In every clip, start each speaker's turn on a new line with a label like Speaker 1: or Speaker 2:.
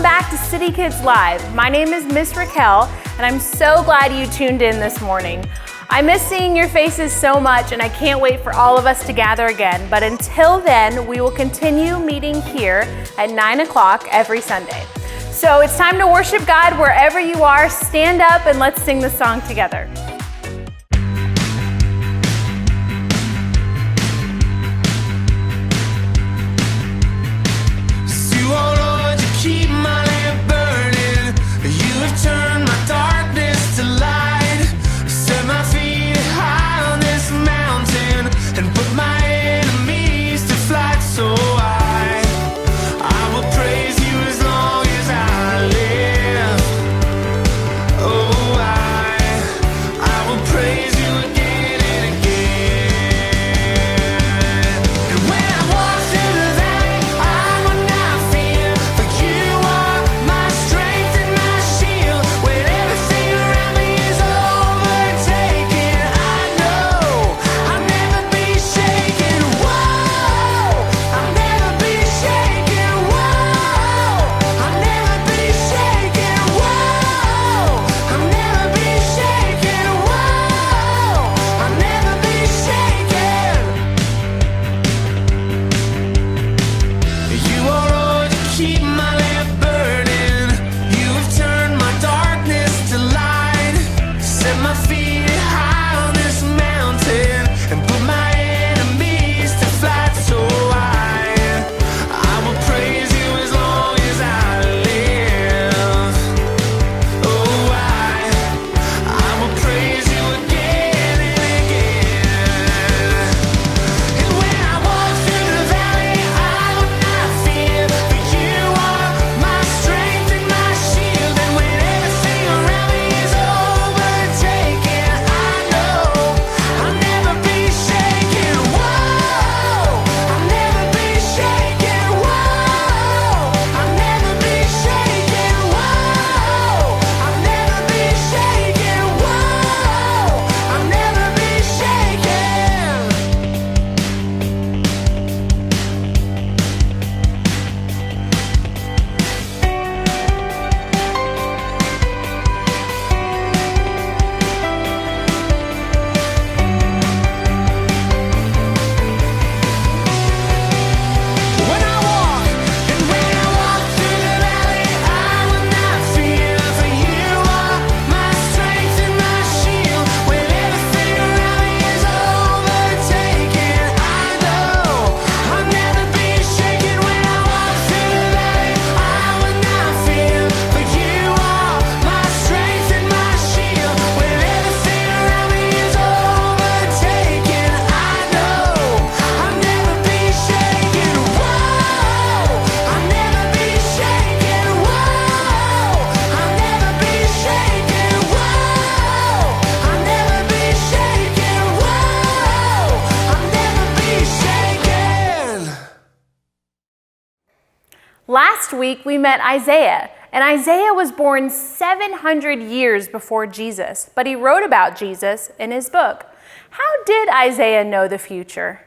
Speaker 1: welcome back to Citykids Live. My name is Miss Raquel, and I'm so glad you tuned in this morning. I miss seeing your faces so much, and I can't wait for all of us to gather again. But until then, we will continue meeting here at 9 o'clock every Sunday. So it's time to worship God wherever you are. Stand up and let's sing the song together.
Speaker 2: Keep my lamp burning. You have turned my darkness to light. Set my feet high on this mountain and put my enemies to flight. So I will praise you as long as I live. Oh, I will praise you again and again. And when I walk through the valley, I will not fear. For you are my strength and my shield. When everything around me is overtaken, I know I'll never be shaken. Whoa, I'll never be shaken. Whoa, I'll never be shaken. Whoa, I'll never be shaken. Whoa, I'll never be shaken. You are all to keep my lamp burning. You have turned my darkness to light. Set my feet high on this mountain and put my enemies to flight. So I will praise you as long as I live. Oh, I will praise you again and again. And when I walk through the valley, I will not fear. For you are my strength and my shield. And when everything around me is overtaken, I know I'll never be shaken. Whoa, I'll never be shaken. Whoa, I'll never be shaken. Whoa, I'll never be shaken. Whoa, I'll never be shaken. When I walk through the valley, I will not fear. For you are my strength and my shield. When everything around me is overtaken, I know I'll never be shaken. When I walk through the valley, I will not fear. For you are my strength and my shield. When everything around me is overtaken, I know I'll never be shaken. Whoa, I'll never be shaken. Whoa, I'll never be shaken. Whoa, I'll never be shaken. Whoa, I'll never be shaken.
Speaker 1: Last week we met Isaiah, and Isaiah was born 700 years before Jesus, but he wrote about Jesus in his book. How did Isaiah know the future?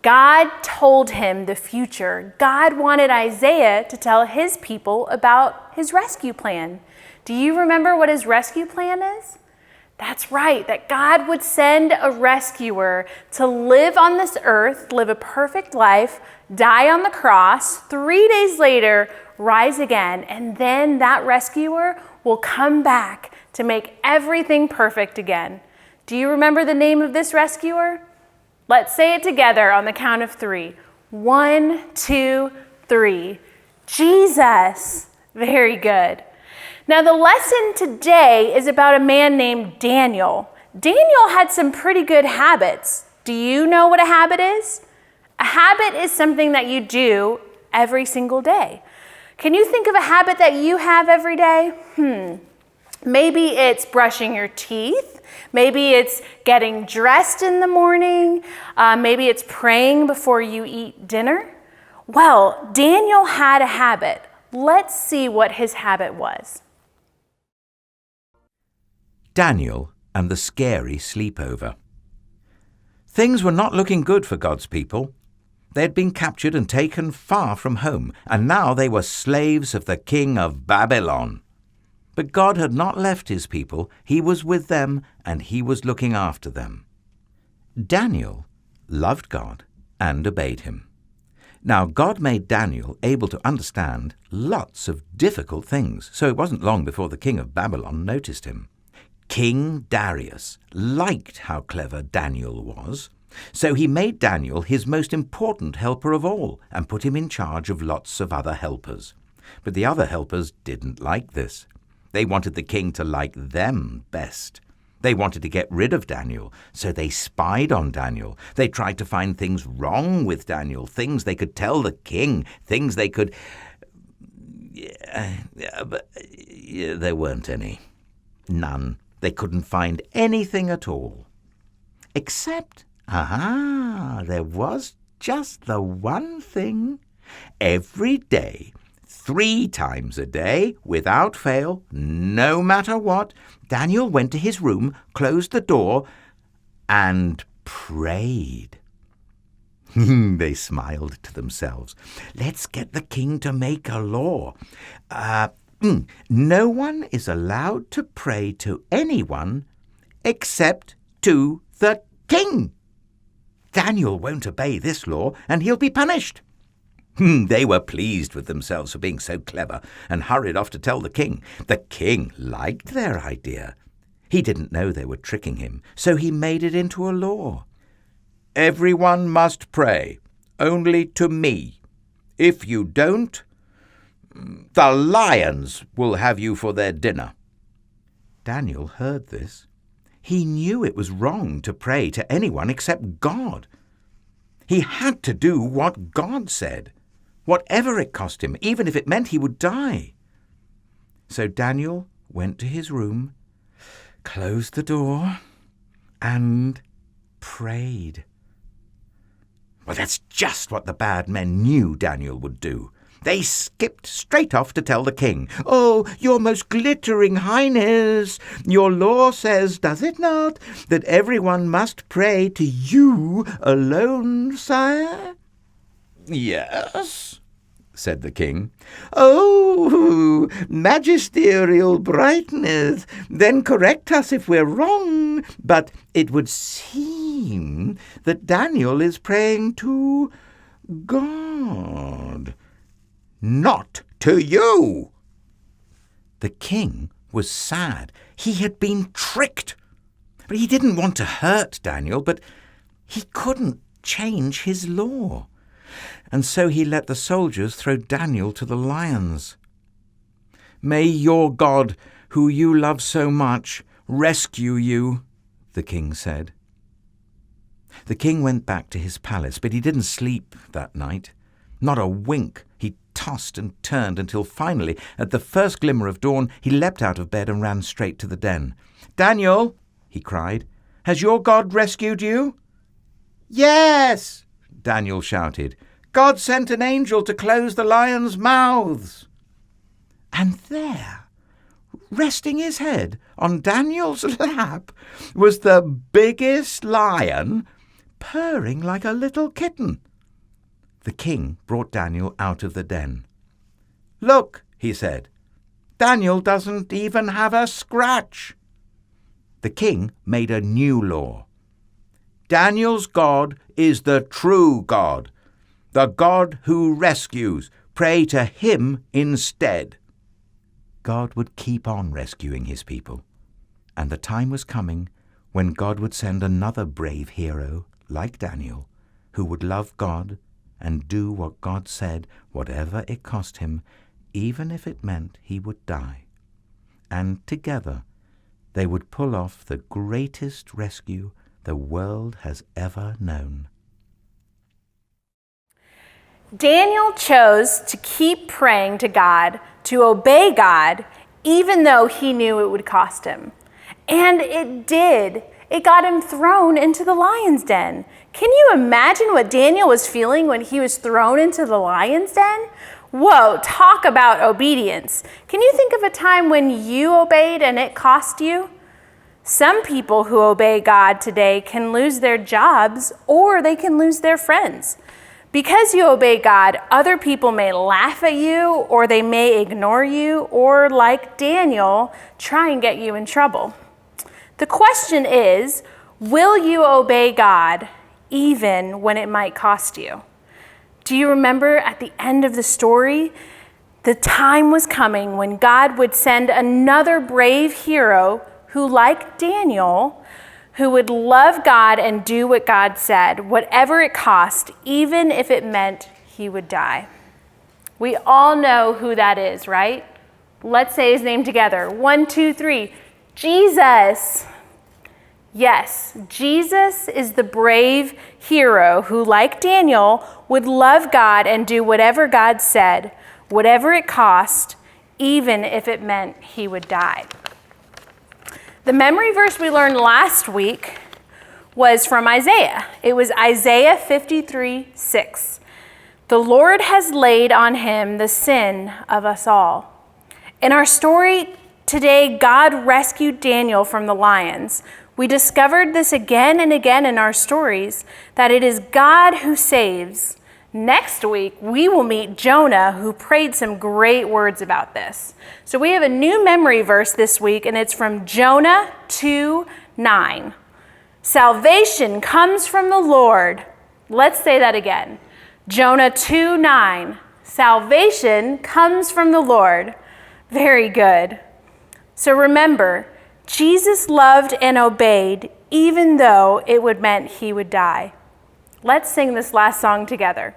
Speaker 1: God told him the future. God wanted Isaiah to tell his people about his rescue plan. Do you remember what his rescue plan is? That's right, that God would send a rescuer to live on this earth, live a perfect life, die on the cross, 3 days later, rise again, and then that rescuer will come back to make everything perfect again. Do you remember the name of this rescuer? Let's say it together on the count of 3. 1, 2, 3. Jesus. Very good. Now the lesson today is about a man named Daniel. Daniel had some pretty good habits. Do you know what a habit is? A habit is something that you do every single day. Can you think of a habit that you have every day? Maybe it's brushing your teeth. Maybe it's getting dressed in the morning. Maybe it's praying before you eat dinner. Well, Daniel had a habit. Let's see what his habit was.
Speaker 3: Daniel and the scary sleepover. Things were not looking good for God's people. They had been captured and taken far from home, and now they were slaves of the king of Babylon. But God had not left his people. He was with them, and he was looking after them. Daniel loved God and obeyed him. Now, God made Daniel able to understand lots of difficult things, so it wasn't long before the king of Babylon noticed him. King Darius liked how clever Daniel was, so he made Daniel his most important helper of all and put him in charge of lots of other helpers. But the other helpers didn't like this. They wanted the king to like them best. They wanted to get rid of Daniel, so they spied on Daniel. They tried to find things wrong with Daniel, things they could tell the king, things they could... But there weren't any. None. They couldn't find anything at all. Except, there was just the one thing. Every day, 3 times a day, without fail, no matter what, Daniel went to his room, closed the door, and prayed. They smiled to themselves. Let's get the king to make a law. No one is allowed to pray to anyone except to the king. Daniel won't obey this law, and he'll be punished. They were pleased with themselves for being so clever and hurried off to tell the king. The king liked their idea. He didn't know they were tricking him, so he made it into a law. Everyone must pray, only to me. If you don't, the lions will have you for their dinner. Daniel heard this. He knew it was wrong to pray to anyone except God. He had to do what God said, whatever it cost him, even if it meant he would die. So Daniel went to his room, closed the door, and prayed. Well, that's just what the bad men knew Daniel would do. They skipped straight off to tell the king. "Oh, your most glittering highness, your law says, does it not, that everyone must pray to you alone, sire?" "Yes," said the king. "Oh, magisterial brightness, then correct us if we're wrong. But it would seem that Daniel is praying to God, not to you." The king was sad. He had been tricked. But he didn't want to hurt Daniel, but he couldn't change his law. And so he let the soldiers throw Daniel to the lions. "May your God, who you love so much, rescue you," the king said. The king went back to his palace, but he didn't sleep that night. Not a wink. He tossed and turned until finally, at the first glimmer of dawn, he leapt out of bed and ran straight to the den. "Daniel," he cried, "has your God rescued you?" "Yes," Daniel shouted. "God sent an angel to close the lions' mouths." And there, resting his head on Daniel's lap, was the biggest lion, purring like a little kitten. The king brought Daniel out of the den. "Look," he said, "Daniel doesn't even have a scratch." The king made a new law. Daniel's God is the true God, the God who rescues. Pray to him instead. God would keep on rescuing his people, and the time was coming when God would send another brave hero like Daniel, who would love God and do what God said, whatever it cost him, even if it meant he would die. And together they would pull off the greatest rescue the world has ever known.
Speaker 1: Daniel chose to keep praying to God, to obey God, even though he knew it would cost him. And it did. It got him thrown into the lion's den. Can you imagine what Daniel was feeling when he was thrown into the lion's den? Whoa, talk about obedience. Can you think of a time when you obeyed and it cost you? Some people who obey God today can lose their jobs or they can lose their friends. Because you obey God, other people may laugh at you, or they may ignore you, or like Daniel, try and get you in trouble. The question is, will you obey God even when it might cost you? Do you remember at the end of the story, the time was coming when God would send another brave hero who, like Daniel, who would love God and do what God said, whatever it cost, even if it meant he would die. We all know who that is, right? Let's say his name together. 1, 2, 3. Jesus. Yes, Jesus is the brave hero who, like Daniel, would love God and do whatever God said, whatever it cost, even if it meant he would die. The memory verse we learned last week was from Isaiah. It was Isaiah 53:6. The Lord has laid on him the sin of us all. In our story today, God rescued Daniel from the lions. We discovered this again and again in our stories, that it is God who saves. Next week, we will meet Jonah, who prayed some great words about this. So we have a new memory verse this week, and it's from Jonah 2:9. Salvation comes from the Lord. Let's say that again. Jonah 2:9. Salvation comes from the Lord. Very good. So remember, Jesus loved and obeyed even though it would meant he would die. Let's sing this last song together.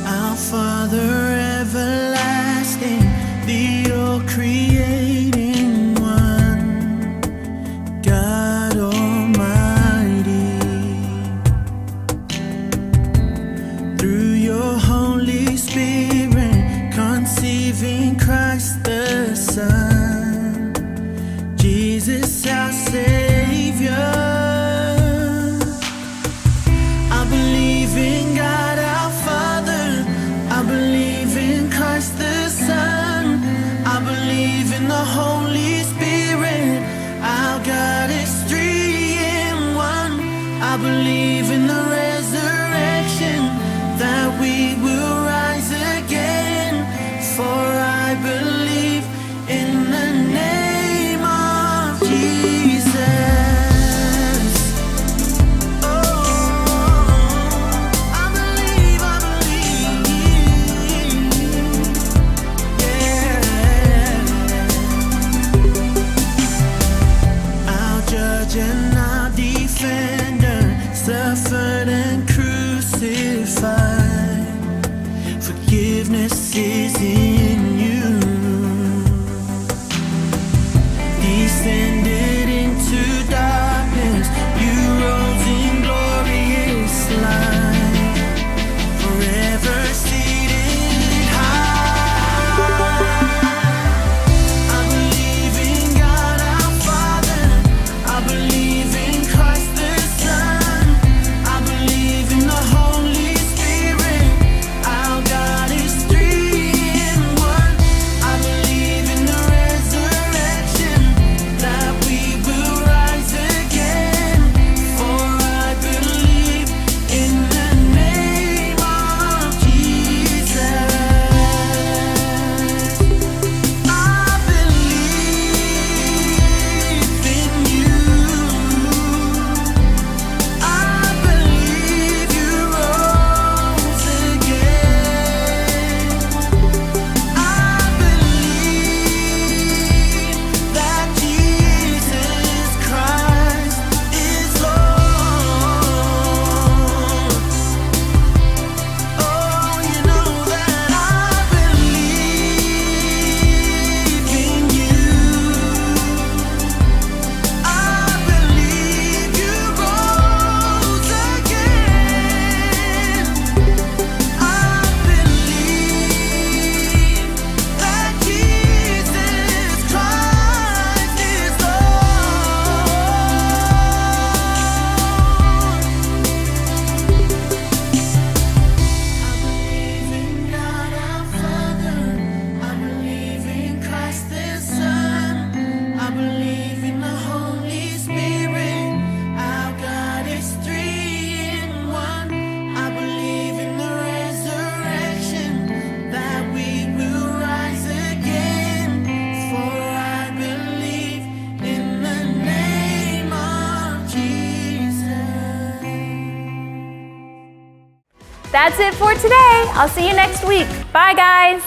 Speaker 2: Our Father everlasting, the all-creating one,
Speaker 1: That's it for today. I'll see you next week. Bye, guys.